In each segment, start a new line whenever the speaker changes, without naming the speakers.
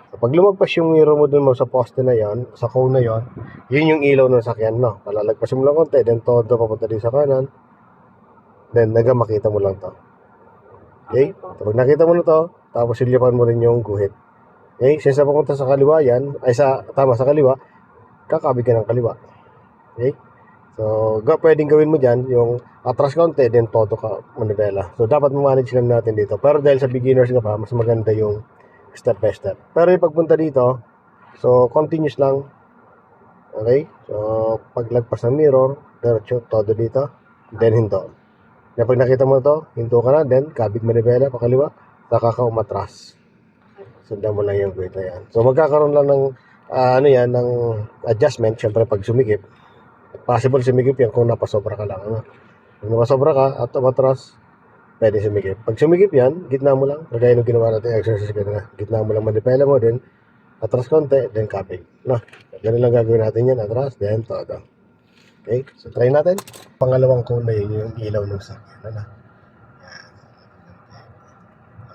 So, pag lumagpas yung mirror mo dun mo sa poste na yon, sa cone na yon, yun yung ilaw ng sakyan, no? Palalagpasin mo lang konti, then todo papunta din sa kanan, then makita mo lang to. Okay? So, pag nakita mo na to, tapos silipan mo rin yung guhit. Okay? Since papunta sa kaliwa yan, ay sa kaliwa, kakabig ka ng kaliwa. Okay? So, pwedeng gawin mo dyan, yung atras konti, then todo ka manibela. So, dapat manage lang natin dito. Pero dahil sa beginners ka pa, mas maganda yung step by step. Pero yung pagpunta dito, so, continuous lang. Okay? So, paglagpas ng mirror, diretso, todo dito, then hinto. Yan, pag nakita mo to, hinto ka na, then kabig manibela, pakaliwa, saka ka umatras. Sundan mo lang yung guhit na yan. So, magkakaroon lang ng, yan, ng adjustment, syempre pag sumikip. Possible sumikip yan kung napasobra ka lang. Ano? Kung napasobra ka at umatras, pwede sumikip. Pag sumikip yan, gitna mo lang. Kagaya nung ginawa natin exercise kanina. Gitna mo lang manipela mo din. Atras konti, then kapig. No? Ganun lang gagawin natin yan. Atras, then todo. Okay? So, try natin. Pangalawang cone na yun, yung ilaw ng sakyan. Ano? Yan.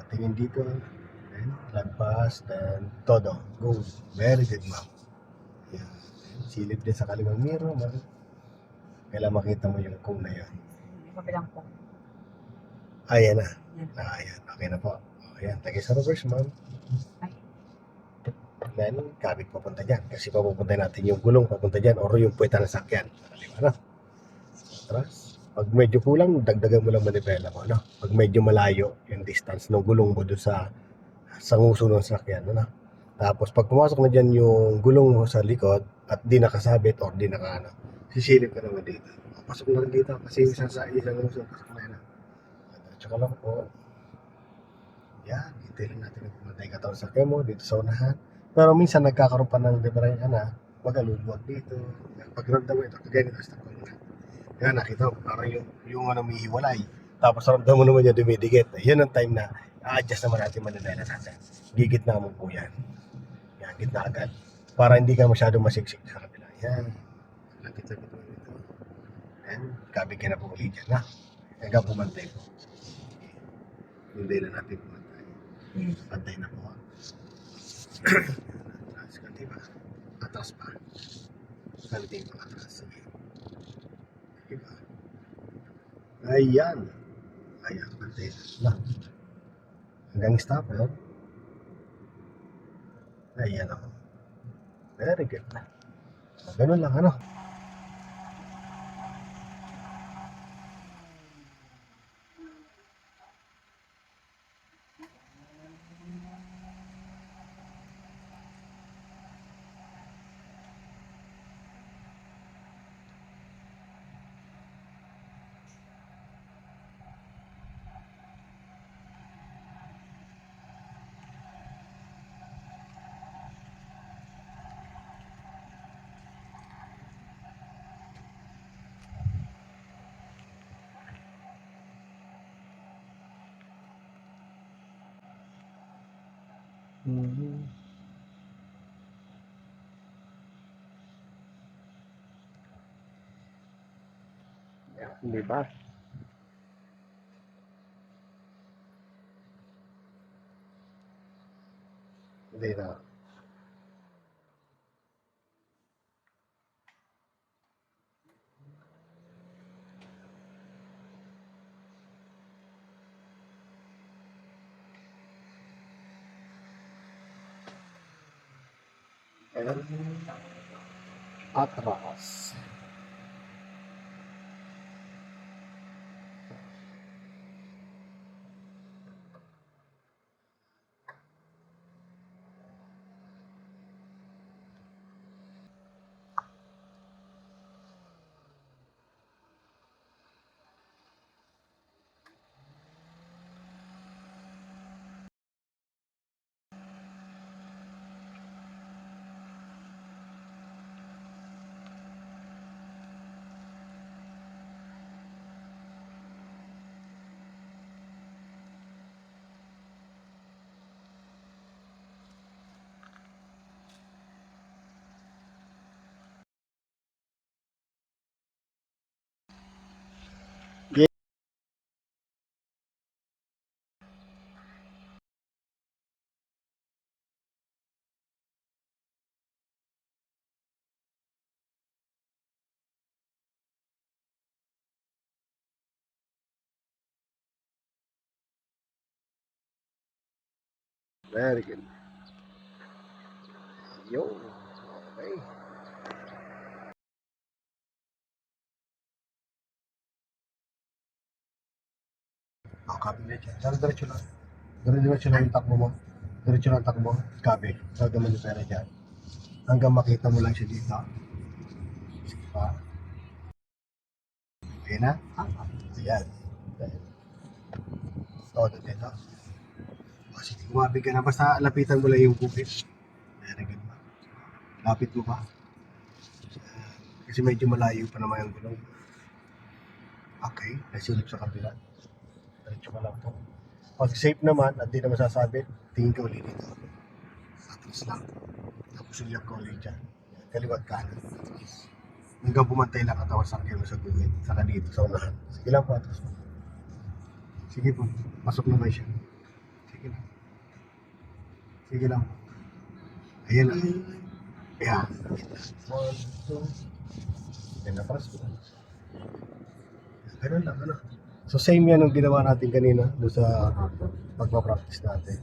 Tingin dito. Then, lagpas, then todo. Go. Very good, ma'am. Yan. Silip din sa kaliwang mirror, ma'am. Kailangan makita mo yung cone na yun.
Kabilang po.
Ayan na. Ayan. Okay na po. Ayan. Tagay sa reverse, ma'am. Then, kabig papunta dyan. Kasi papupunta natin yung gulong papunta dyan or yung puweta ng sakyan. Kaliwa na. Atras. Pag medyo kulang, dagdagan mo lang manibela mo. No? Pag medyo malayo yung distance ng gulong mo doon sa nguso ng sakyan. Ano? Tapos, pag pumasok na dyan yung gulong mo sa likod at di nakasabit or di sisilip ka naman dito. Pasok na rin dito kasi isang nguso pasok na yun. Tsaka lang po. Yan, itilin natin yung pumatay katawan sa sakyan mo dito sa unahan. Pero minsan nagkakaroon pa ng debraya na magaluluwag dito. Pag ramdam mo ito, kagaya nito sa takbo na. Yan, nakita mo, parang yung may hiwalay. Tapos ramdam mo naman yung dumidikit. Yan ang time na a-adjust naman natin mananela natin. Gigit na mo po yan. Yan, gitna agad. Para hindi ka masyadong masiksik sa kabila. Yan. Lapit-lapit mo dito. Yan, kabig ka na po ulit dyan, ha? Hanggang pumantay po. Hindi na natin pumantay. Pantay na po. Atras, kanti pa. Atras pa. Kanti pa, atras. Sige. Diba? Ayan. Ayan, pantay na. Hanggang stop, no? Ayan ako. Very good na. Ganun lang, ano? Di ba? Hindi na. Ayan. Atras. Very good. Yo. Okay. Ako, copy na dyan. Diretso lang. Diretso lang yung takbo mo. Diretso lang yung takbo. Copy. Sabi mo yung pera dyan. Hanggang makita mo lang siya dito. Sige pa. Okay na? Ayan. Todo dito. O, sige, kumabig ka na. Basta lapitan mo lang yung bukit. Very good ba? Lapit mo pa. Kasi medyo malayo pa naman yung gulong. Okay, nasilip sa kabila. Diretso ka lang po. Pag safe naman at di na masasabit, tingin ka ulit dito. Atras lang. Tapos uliyak ka ulit dyan. Kaliwat kanan. Hanggang pumantay lang katawan sa akin sa gulong. Saka dito sa unahan. Sige lang po, atras mo. Sige po, pasok na ba siya? Sige lang. Sige lang. Ayan na. Ayan. 1, 2. Ayan, atras mo. Ganun lang, ano. So same yan ang ginawa natin kanina doon sa pagpa-practice natin.